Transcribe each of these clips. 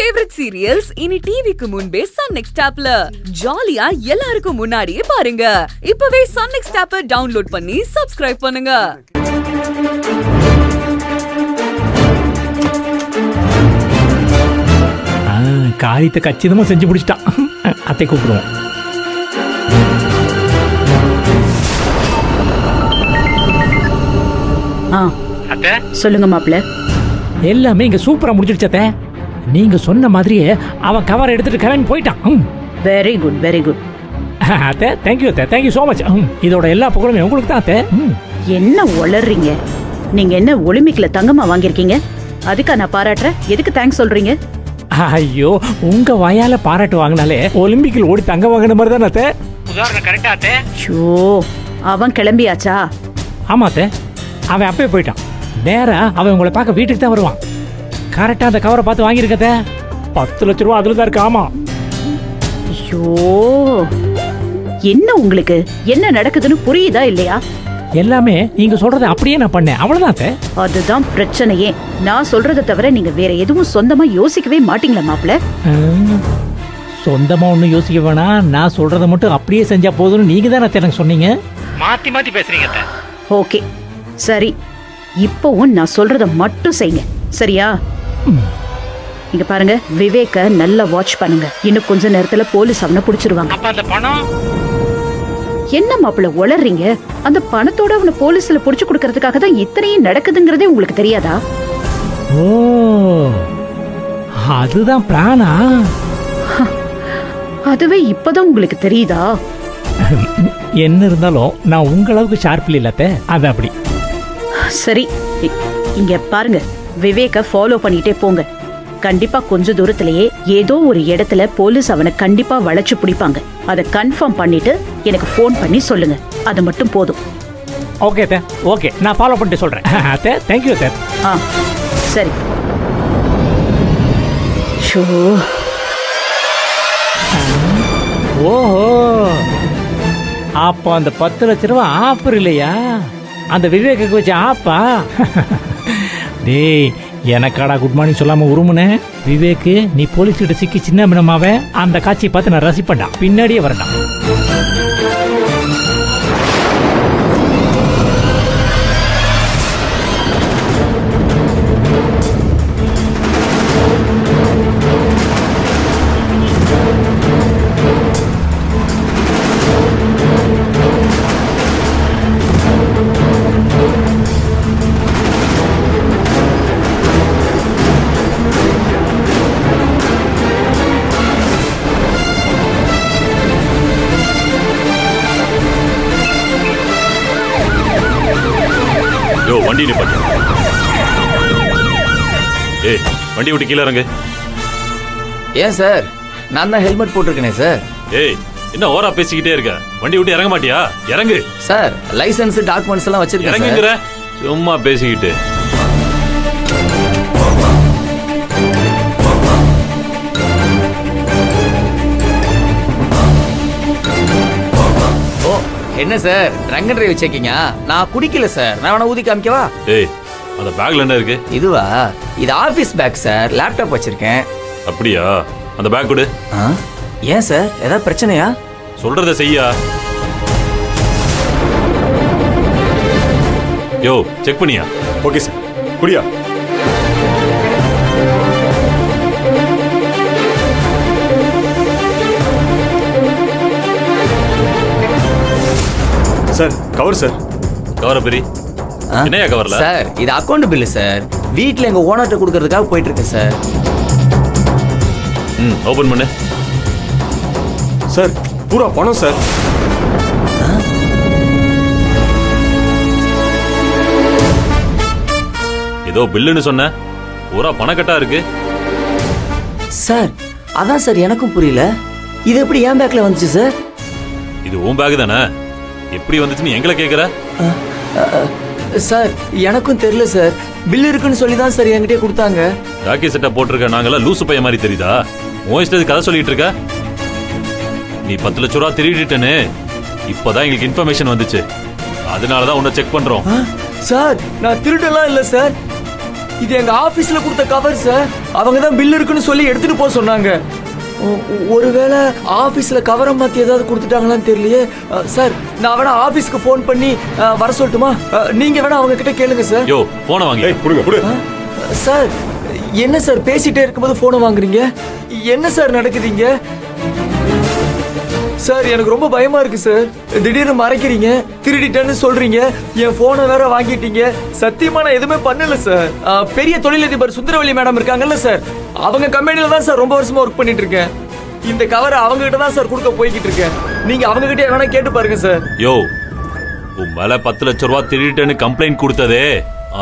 Favourite serials இனி டிவிக்கு முன்பே சன் நெக்ஸ்ட் ஆப்ல ஜாலியா எல்லாருக்கும் முன்னாடியே பாருங்க. இப்பவே சன் நெக்ஸ்ட் ஆப்பை டவுன்லோட் பண்ணி சப்ஸ்கிரைப் பண்ணுங்க. காரியத்தை கச்சிதமா செஞ்சு முடிச்சிட்டான். அத்தை கூப்பிடுவோம். அத்தை சொல்லுங்க மாப்ள. எல்லாமே இங்க சூப்பரா முடிச்சிடுச்சே. நீங்க சொன்ன மாதிரியே அவன் கவர் எடுத்துட்டு கிளம்பி போயிட்டான். Very good very good. அத்தை தேங்க்யூ அத்தை, தேங்க்யூ சோ மச். இதோட எல்லா புகழும் உங்களுக்கு தான் அத்தை. என்ன உளறீங்க நீங்க? என்ன ஒலிம்பிக்ல தங்கமா வாங்கிருக்கீங்க? அதுக்கா நான் பாராட்டுறேன்? எதுக்கு தேங்க்ஸ் சொல்றீங்க? ஐயோ, உங்க வாயால பாராட்டு வாங்கினாலே ஒலிம்பிக்கில் ஓடி தங்க வாங்கின மாதிரி தான் அத்தை. உதாரணம் கரெக்டா அத்தை? ஷோ, அவன் கிளம்பியாச்சா? ஆமா அத்தை, அவன் அப்பவே போயிட்டான். நேரா அவன் உங்களை பார்க்க வீட்டுக்கு தான் வருவான். கரெக்டா அந்த கவரை பார்த்து வாங்கியிருக்கத. 10 லட்ச ரூபா அதுல தான் இருக்கு. ஆமா. ஐயோ, என்ன உங்களுக்கு என்ன நடக்குதுன்னு புரியுதா இல்லையா? எல்லாமே நீங்க சொல்றத அப்படியே நான் பண்ணேன், அவ்வளவுதான் அத்தை. அதுதான் பிரச்சனையே. நான் சொல்றதை தவிர நீங்க வேற எதுவும் சொந்தமா யோசிக்கவே மாட்டீங்களா மாப்ள? சொந்தமா ஒன்னும் யோசிக்க வேணாம், நான் சொல்றதை மட்டும் அப்படியே செஞ்சா போதும்னு நீங்க தான் எனக்கு சொன்னீங்க. மாத்தி மாத்தி பேசுறீங்க அத்தை. ஓகே சரி, இப்போவும் நான் சொல்றத மட்டும் செய்யுங்க, சரியா? இங்க பாருங்க, விவேக்க நல்லா வாட்ச் பண்ணுங்க. இன்னும் கொஞ்ச நேரத்துல போலீஸ் அவனை புடிச்சிருவாங்க. அப்ப அந்த பணம் என்ன மாப்பிள்ள உளறீங்க? அந்த பணத்தோட அவனை போலீஸ்ல புடிச்சு கொடுக்கறதுக்காக தான் இத்தனையும் நடக்குதுங்கிறதே உங்களுக்கு தெரியாதா? ஓ, அதுதான் பிளானா? அதுவே இப்பதான் உங்களுக்கு தெரியுதா? என்ன இருந்தாலும் நான் உங்களவுக்கு ஷார்ப் இல்லத்த, அது அப்படி. சரி, இங்க பாருங்க, விவேக்க ஃபாலோ பண்ணிட்டே போங்க. கண்டிப்பா கொஞ்ச தூரத்திலேயே ஏதோ ஒரு இடத்துல போலீஸ் அவனை கண்டிப்பா வளைச்சு பிடிப்பாங்க. அதை கன்ஃபார்ம் பண்ணிட்டு எனக்கு ஃபோன் பண்ணி சொல்லுங்க, அது மட்டும் போதும். ஓகே அத்தை, ஓகே, நான் ஃபாலோ பண்ணிட்டு சொல்றேன் அத்தை. தேங்க்யூ அத்தை. சரி. ஷோ, ஓஹோ, அப்போ அந்த 10 லட்ச ரூபா ஆஃபர் இல்லையா? அந்த விவேக்கு வச்ச ஆப்பா? டேய், எனக்காடா குட் மார்னிங் சொல்லாம உருமுனே. விவேக்கு, நீ போலீஸ் கிட்ட சிக்கி சின்ன மினமாவே அந்த காட்சியை பார்த்து நான் ரசிப்பேன்டா. பின்னாடியே வரேன்டா. வண்டி நிப்பாட்டு. ஏய், வண்டி விட்டு கீழே இறங்கு. ஏன் சார்? நான் தான் ஹெல்மெட் போட்டிருக்கேனே சார். ஏய், என்ன ஓரா பேசிக்கிட்டே இருக்க? வண்டி விட்டு இறங்க மாட்டியா? இறங்கு சார். லைசென்ஸ் டாக்குமெண்ட்ஸ் எல்லாம் வச்சிருக்கேன். இறங்குங்கற. சும்மா பேசிக்கிட்டு. என்ன சார் ட்ரங்க் அண்ட் டிரைவ் செக்கிங்கா? நான் குடிக்கல சார். நான் வேணா ஊதி காமிக்கவா? ஏய், அந்த பேக்ல என்ன இருக்கு? இதுவா? இது ஆபீஸ் பேக் சார். லேப்டாப் வச்சிருக்கேன். அப்படியா? அந்த பேக் கொடு. ஏன் சார், ஏதாவது பிரச்சனையா? சொல்றத செய்யா. யோ, செக் பண்ணியா? Okay sir. குடியா. Sir, cover sir. கவர பெரி. என்னையா கவர்ல? சார், இது அக்கவுண்ட் பில்லு சார். வீட்ல எங்க ஓனர்ட்ட கொடுக்கறதுக்காக போயிட்டு இருக்கேன் சார். ஓபன் பண்ணு. சார், பூரா பணம் சார். ஏதோ பில்லுன்னு சொன்ன, பூரா பணக்கட்டா இருக்கு. சார், அதான் சார் எனக்கும் புரியல. இது எப்படி என் பேக்ல வந்துச்சு சார்? இது உன் பேக் தானே? எப்படி வந்துச்சுன்னு எங்களை கேக்குற? சார், எனக்கும் தெரியல சார். பில் இருக்குன்னு சொல்லி தான் சார் என்கிட்ட கொடுத்தாங்க. ராக்கி செட்டா போட்டிருக்க நாங்கெல்லாம் லூசு பைய மாதிரி தெரியுதா? உன் இஷ்டத்துக்கு கதை சொல்லிட்டு இருக்க. நீ 10 லட்ச ரூபா திருடிட்டேன்னு இப்பதான் எங்களுக்கு இன்ஃபர்மேஷன் வந்துச்சு. அதனாலதான் உன்னை செக் பண்றோம். சார், நான் திருடலாம் இல்ல சார். இது எங்க ஆபீஸ்ல கொடுத்த கவர் சார். அவங்க தான் பில் இருக்குன்னு சொல்லி எடுத்துட்டு போக சொன்னாங்க. ஒருவேளை ஆபீஸ்ல கவரை மாத்தி ஏதாவது கொடுத்துட்டாங்களான்னு தெரியலையே. சார் நான் வேணா ஆபீஸ்க்கு ஃபோன் பண்ணி வர சொல்லட்டுமா? நீங்க வேணா அவங்க கிட்ட கேளுங்க சார். யோ போனை வாங்கி. ஏய் கொடுங்க கொடு. சார் என்ன சார் பேசிட்டே இருக்கும்போது போனை வாங்குறீங்க? என்ன சார் நடக்குதுங்க? சார் எனக்கு ரொம்ப பயமா இருக்கு சார். திடீர்னு மறைக்கிறீங்க, திருடிட்டேன்னு சொல்றீங்க, என் போனை வேற வாங்கிட்டீங்க. சத்தியமா நான் எதுவுமே பண்ணல சார். பெரிய தொழிலதிபர் சுந்தரவல்லி மேடம் இருக்காங்கல்ல சார், அவங்க கம்பெனில தான் சார் ரொம்ப வருஷமா ஒர்க் பண்ணிட்டு இருக்கேன். இந்த கவரை அவங்க கிட்ட தான் சார் கொடுக்க போய்கிட்டு இருக்கேன். நீங்க அவங்க கிட்ட வேணா கேட்டு பாருங்க சார். யோ உன் மேல 10 லட்சம் ரூபாய் திருடிட்டேன்னு கம்ப்ளைண்ட் கொடுத்ததே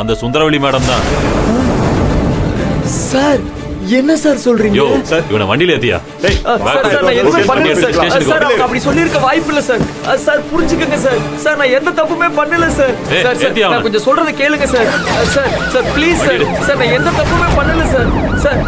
அந்த சுந்தரவல்லி மேடம் தான். சார் என்ன சார் சொல்றீங்க? யோ சார் இவனை வண்டியில ஏத்தியா? ஏய் சார் நான் எதுவுமே பண்ணல சார். சார் அவங்க அப்படி சொல்லிருக்க வாய்ப்பு இல்ல சார். சார் புரிஞ்சுக்கங்க சார். சார் நான் எந்த தப்புமே பண்ணல சார். சார் சார் நான் கொஞ்சம் சொல்றத கேளுங்க sir. Sir sir please sir. Sir நான் எந்த தப்புமே பண்ணல சார். சார்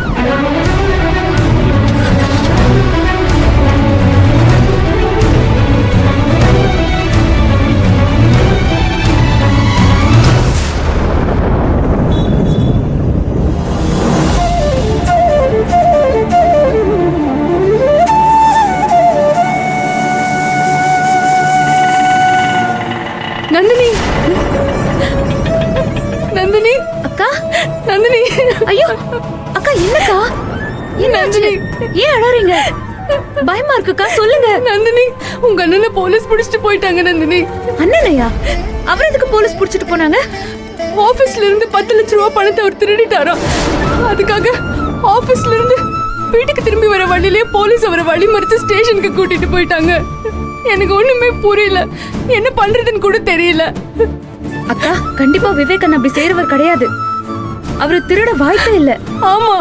நந்தினி நந்தினி அக்கா நந்தினி ஐயோ அக்கா என்னக்கா என்னாச்சு? ஏன் அழறீங்க? பயமா இருக்குக்கா, சொல்லுங்க. நந்தினி உங்க அண்ணனை போலீஸ் பிடிச்சிட்டு போயிட்டாங்க. நந்தினி அண்ணனையா? அவர் எதுக்கு போலீஸ் புடிச்சிட்டு போனாங்க? ஆபீஸ்ல இருந்து 10 லட்சம் ரூபாய் பணத்தை அவர் திருடிட்டாராம். அதுக்காக ஆபீஸ்ல இருந்து வீட்டுக்கு திரும்பி வர வழியிலே போலீஸ் அவரை வழி மறிச்சு ஸ்டேஷனுக்கு கூட்டிட்டு போயிட்டாங்க. எனக்கு ஒண்ணுமே புரியல, என்ன பண்றதுன்னு கூட தெரியல. அக்கா கண்டிப்பா விவேகன் அப்படி செய்யறவர் கிடையாது. அவரு திருட வாய்ப்பே இல்ல. ஆமா,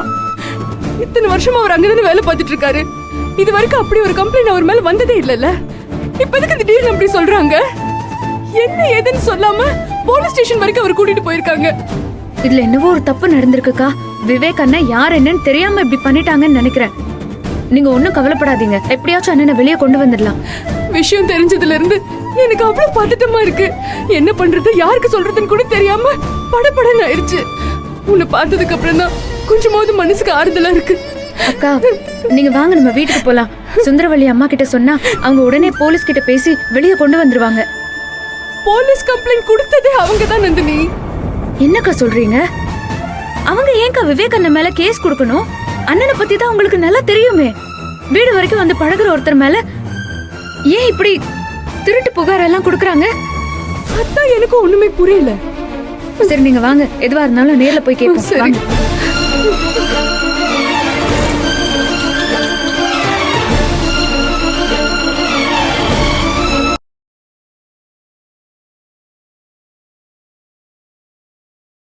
இத்தனை வருஷமா அவர் அங்கதானே வேலை பார்த்துட்டு இருக்காரு. இது வரைக்கும் அப்படி ஒரு கம்ப்ளைண்ட் அவர் மேல வந்ததே இல்லல்ல. இப்ப எதுக்கு திடீர்னு அப்படி சொல்றாங்க? என்ன ஏதுன்னு சொல்லாம போலீஸ் ஸ்டேஷன் வரைக்கும் அவர் கூட்டிட்டு போயிருக்காங்க. இதுல என்னவோ ஒரு தப்பு நடந்திருக்குக்கா. விவேக் அண்ணன் யார் என்னன்னு தெரியாம இப்படி பண்ணிட்டாங்கன்னு நினைக்கிறேன். நீங்க ஒண்ணும் கவலைப்படாதீங்க, எப்படியாச்சும் அண்ணனை வெளியே கொண்டு வந்துடலாம். விஷயம் தெரிஞ்சதுல இருந்து எனக்கு அவ்வளவு பதட்டமா இருக்கு. என்ன பண்றது, யாருக்கு சொல்றதுன்னு கூட தெரியாம படபடன்னு ஆயிடுச்சு. உன்னை பார்த்ததுக்கு அப்புறம் தான் கொஞ்சமாவது மனசுக்கு ஆறுதலா இருக்கு. அக்கா நீங்க வாங்க, நம்ம வீட்டுக்கு போலாம். சுந்தரவல்லி அம்மா கிட்ட சொன்னா அவங்க உடனே போலீஸ் கிட்ட பேசி வெளியே கொண்டு வந்துருவாங்க. போலீஸ் கம்ப்ளைண்ட் கொடுத்ததே அவங்க தான். நந்தினி என்னக்கா சொல்றீங்க? அவங்க ஏன்க்கா விவேக் அண்ணன் மேல கேஸ் கொடுக்கணும்? அண்ணனை பத்தி தான் உங்களுக்கு நல்லா தெரியுமே. வீடு வரைக்கும் வந்து பழகுற ஒருத்தர் மேல ஏன் இப்படி திருட்டு புகார் எல்லாம் கொடுக்கறாங்க? அதான் எனக்கு ஒண்ணுமே புரியல. சரி நீங்க வாங்க, எதுவா இருந்தாலும் நேர்ல போய் கேட்போம். சரி. வாங்க.